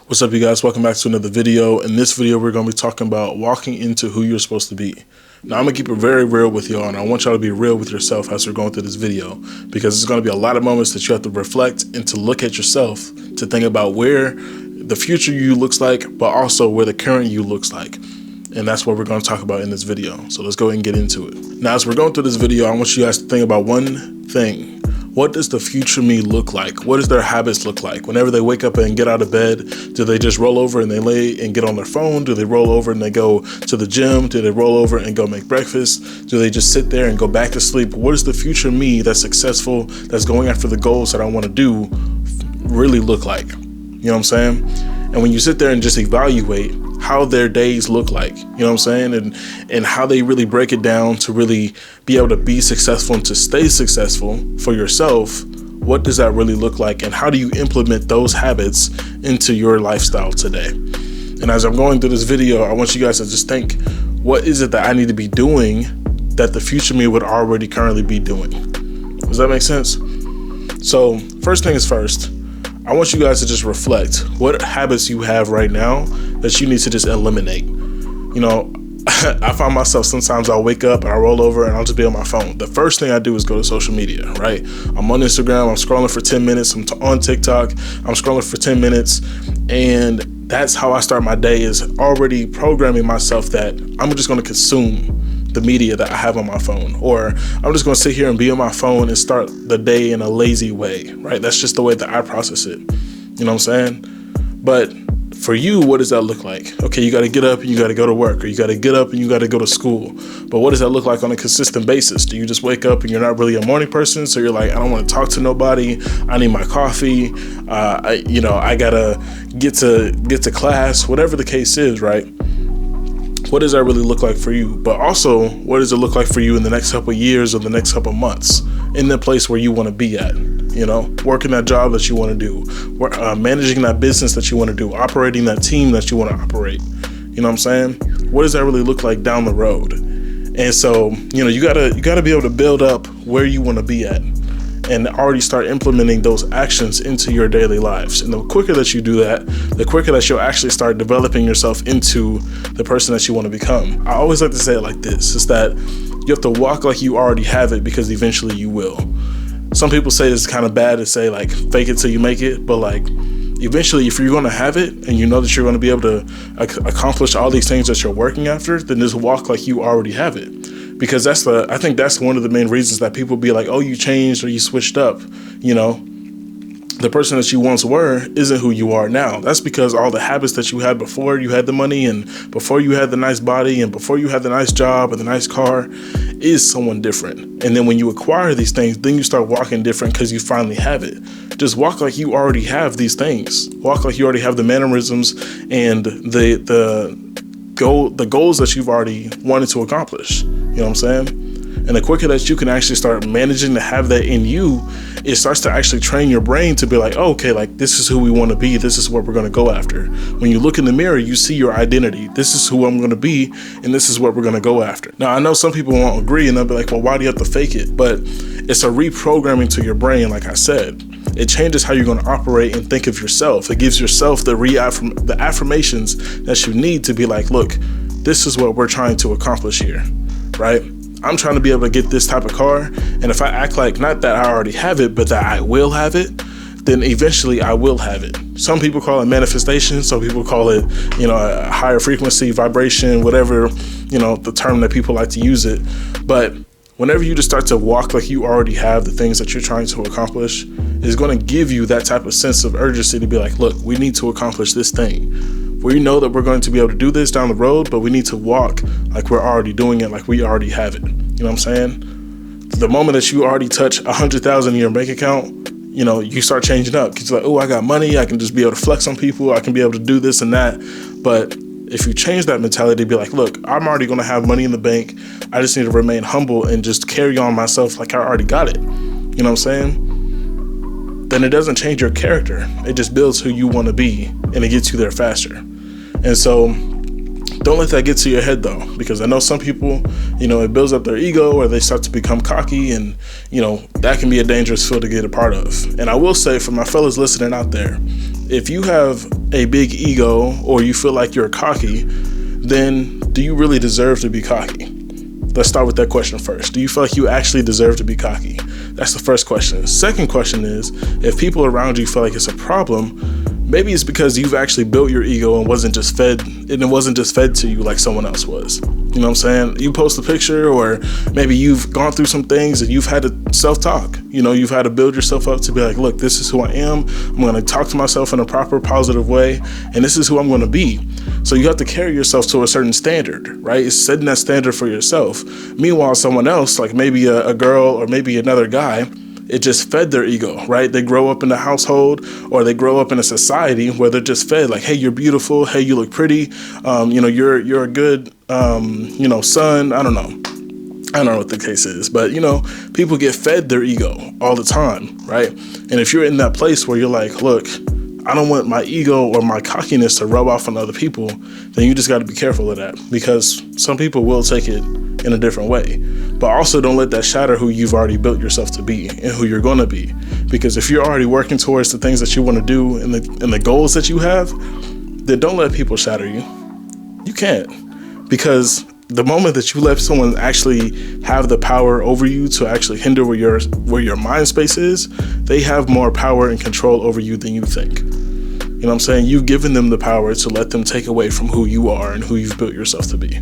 What's up, you guys? Welcome back to another video. In this video, we're going to be talking about walking into who you're supposed to be. Now, I'm going to keep it very real with y'all, and I want y'all to be real with yourself as we're going through this video, because there's going to be a lot of moments that you have to reflect and to look at yourself, to think about where the future you looks like, but also where the current you looks like. And that's what we're going to talk about in this video. So let's go ahead and get into it. Now, as we're going through this video, I want you guys to think about one thing. What does the future me look like? What does their habits look like? Whenever they wake up and get out of bed, do they just roll over and they lay and get on their phone? Do they roll over and they go to the gym? Do they roll over and go make breakfast? Do they just sit there and go back to sleep? What does the future me that's successful, that's going after the goals that I want to do, really look like? You know what I'm saying? And when you sit there and just evaluate how their days look like, you know what I'm saying? And how they really break it down to really be able to be successful and to stay successful for yourself, what does that really look like? And how do you implement those habits into your lifestyle today? And as I'm going through this video, I want you guys to just think, what is it that I need to be doing that the future me would already currently be doing? Does that make sense? So first thing is first, I want you guys to just reflect what habits you have right now that you need to just eliminate. You know, I find myself sometimes I'll wake up and I'll roll over and I'll just be on my phone. The first thing I do is go to social media, right? I'm on Instagram, I'm scrolling for 10 minutes, I'm on TikTok, I'm scrolling for 10 minutes. And that's how I start my day, is already programming myself that I'm just gonna consume the media that I have on my phone, or I'm just gonna sit here and be on my phone and start the day in a lazy way, right? That's just the way that I process it. You know what I'm saying? But for you, what does that look like? Okay, you gotta get up and you gotta go to work, or you gotta get up and you gotta go to school. But what does that look like on a consistent basis? Do you just wake up and you're not really a morning person? So you're like, I don't wanna talk to nobody. I need my coffee. I gotta get to class, whatever the case is, right? What does that really look like for you? But also, what does it look like for you in the next couple of years or the next couple of months in the place where you want to be at? You know, working that job that you want to do, managing that business that you want to do, operating that team that you want to operate. You know what I'm saying? What does that really look like down the road? And so, you know, you gotta be able to build up where you want to be at and already start implementing those actions into your daily lives. And the quicker that you do that, the quicker that you'll actually start developing yourself into the person that you want to become. I always like to say it like this, is that you have to walk like you already have it, because eventually you will. Some people say it's kind of bad to say like fake it till you make it, but like eventually if you're going to have it and you know that you're going to be able to accomplish all these things that you're working after, then just walk like you already have it. Because I think that's one of the main reasons that people be like, oh, you changed or you switched up. You know, the person that you once were isn't who you are now. That's because all the habits that you had before you had the money, and before you had the nice body, and before you had the nice job or the nice car, is someone different. And then when you acquire these things, then you start walking different because you finally have it. Just walk like you already have these things. Walk like you already have the mannerisms and the goals that you've already wanted to accomplish. You know what I'm saying? And the quicker that you can actually start managing to have that in you, it starts to actually train your brain to be like, oh, okay, like this is who we want to be. This is what we're going to go after. When you look in the mirror, you see your identity. This is who I'm going to be, and this is what we're going to go after. Now, I know some people won't agree, and they'll be like, well, why do you have to fake it? But it's a reprogramming to your brain, like I said. It changes how you're going to operate and think of yourself. It gives yourself the affirmations that you need to be like, look, this is what we're trying to accomplish here, right? I'm trying to be able to get this type of car. And if I act like not that I already have it, but that I will have it, then eventually I will have it. Some people call it manifestation. Some people call it, you know, a higher frequency, vibration, whatever, you know, the term that people like to use it. But whenever you just start to walk like you already have the things that you're trying to accomplish, it's going to give you that type of sense of urgency to be like, look, we need to accomplish this thing. We know that we're going to be able to do this down the road, but we need to walk like we're already doing it, like we already have it. You know what I'm saying? The moment that you already touch 100,000 in your bank account, you know, you start changing up, because you're like, oh, I got money. I can just be able to flex on people. I can be able to do this and that. But if you change that mentality, be like, look, I'm already going to have money in the bank. I just need to remain humble and just carry on myself like I already got it. You know what I'm saying? Then it doesn't change your character. It just builds who you want to be, and it gets you there faster. And so don't let that get to your head, though, because I know some people, you know, it builds up their ego, or they start to become cocky, and, you know, that can be a dangerous field to get a part of. And I will say, for my fellas listening out there, if you have a big ego or you feel like you're cocky, then do you really deserve to be cocky? Let's start with that question first. Do you feel like you actually deserve to be cocky? That's the first question. Second question is, if people around you feel like it's a problem, maybe it's because you've actually built your ego and it wasn't just fed to you like someone else was. You know what I'm saying? You post a picture, or maybe you've gone through some things and you've had to self-talk. You know, you've had to build yourself up to be like, look, this is who I am. I'm going to talk to myself in a proper, positive way, and this is who I'm going to be. So you have to carry yourself to a certain standard, right? It's setting that standard for yourself. Meanwhile, someone else, like maybe a girl or maybe another guy, it just fed their ego, right? They grow up in a household, or they grow up in a society where they're just fed like, hey, you're beautiful. Hey, you look pretty. You're a good, son. I don't know what the case is, but people get fed their ego all the time, right? And if you're in that place where you're like, look, I don't want my ego or my cockiness to rub off on other people, then you just got to be careful of that, because some people will take it in a different way. But also don't let that shatter who you've already built yourself to be and who you're going to be. Because if you're already working towards the things that you want to do and the goals that you have, then don't let people shatter you. You can't. Because the moment that you let someone actually have the power over you to actually hinder where your mind space is, they have more power and control over you than you think. You know what I'm saying? You've given them the power to let them take away from who you are and who you've built yourself to be.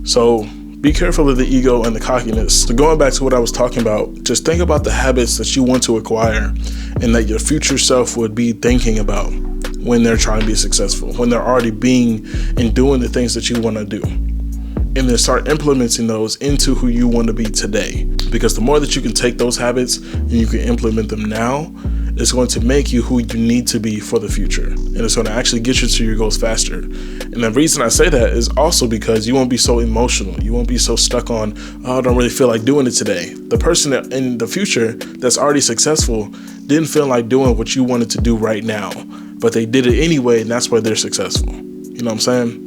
So be careful of the ego and the cockiness. So going back to what I was talking about, just think about the habits that you want to acquire and that your future self would be thinking about when they're trying to be successful, when they're already being and doing the things that you want to do. And then start implementing those into who you want to be today. Because the more that you can take those habits and you can implement them now, it's going to make you who you need to be for the future. And it's going to actually get you to your goals faster. And the reason I say that is also because you won't be so emotional. You won't be so stuck on, oh, I don't really feel like doing it today. The person in the future that's already successful didn't feel like doing what you wanted to do right now, but they did it anyway, and that's why they're successful. You know what I'm saying?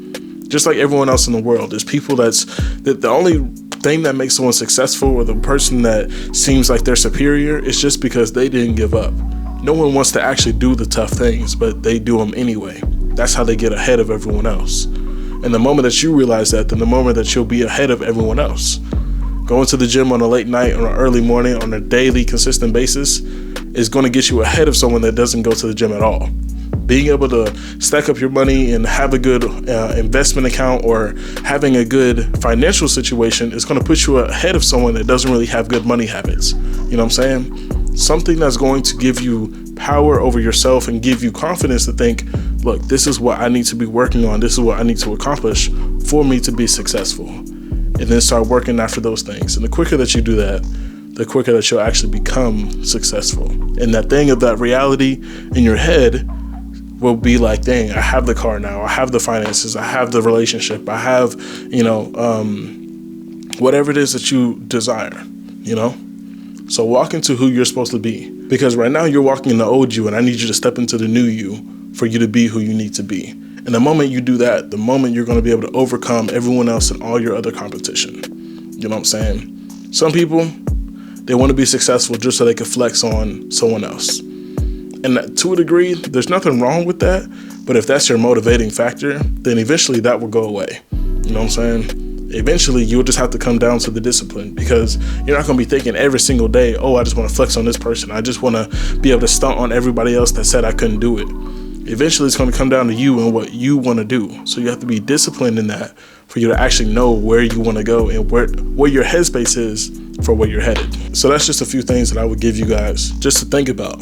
Just like everyone else in the world, there's people that the only thing that makes someone successful, or the person that seems like they're superior, is just because they didn't give up. No one wants to actually do the tough things, but they do them anyway. That's how they get ahead of everyone else. And the moment that you realize that, then the moment that you'll be ahead of everyone else. Going to the gym on a late night or an early morning on a daily, consistent basis is going to get you ahead of someone that doesn't go to the gym at all. Being able to stack up your money and have a good investment account, or having a good financial situation, is going to put you ahead of someone that doesn't really have good money habits. You know what I'm saying? Something that's going to give you power over yourself and give you confidence to think, look, this is what I need to be working on. This is what I need to accomplish for me to be successful. And then start working after those things. And the quicker that you do that, the quicker that you'll actually become successful. And that thing of that reality in your head will be like, dang, I have the car now, I have the finances, I have the relationship, I have, whatever it is that you desire, So walk into who you're supposed to be, because right now you're walking in the old you, and I need you to step into the new you for you to be who you need to be. And the moment you do that, the moment you're going to be able to overcome everyone else and all your other competition. You know what I'm saying? Some people, they want to be successful just so they can flex on someone else. And to a degree, there's nothing wrong with that. But if that's your motivating factor, then eventually that will go away. You know what I'm saying? Eventually, you'll just have to come down to the discipline, because you're not going to be thinking every single day, oh, I just want to flex on this person. I just want to be able to stunt on everybody else that said I couldn't do it. Eventually, it's going to come down to you and what you want to do. So you have to be disciplined in that for you to actually know where you want to go and where your headspace is for where you're headed. So that's just a few things that I would give you guys just to think about.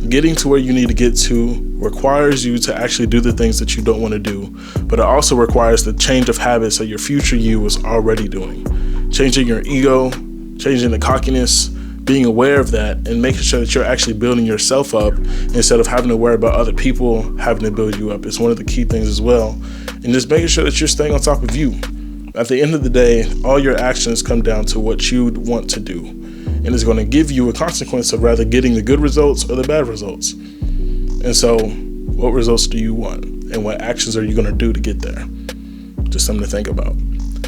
Getting to where you need to get to requires you to actually do the things that you don't want to do, but it also requires the change of habits that your future you was already doing. Changing your ego, changing the cockiness, being aware of that, and making sure that you're actually building yourself up instead of having to worry about other people having to build you up. It's one of the key things as well. And just making sure that you're staying on top of you. At the end of the day, all your actions come down to what you want to do. And it's going to give you a consequence of rather getting the good results or the bad results. And so, what results do you want? And what actions are you going to do to get there? Just something to think about.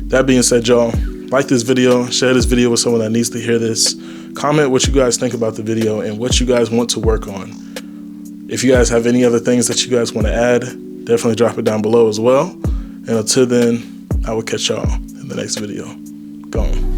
That being said, y'all, like this video, share this video with someone that needs to hear this. Comment what you guys think about the video and what you guys want to work on. If you guys have any other things that you guys want to add, definitely drop it down below as well. And until then, I will catch y'all in the next video. Gone.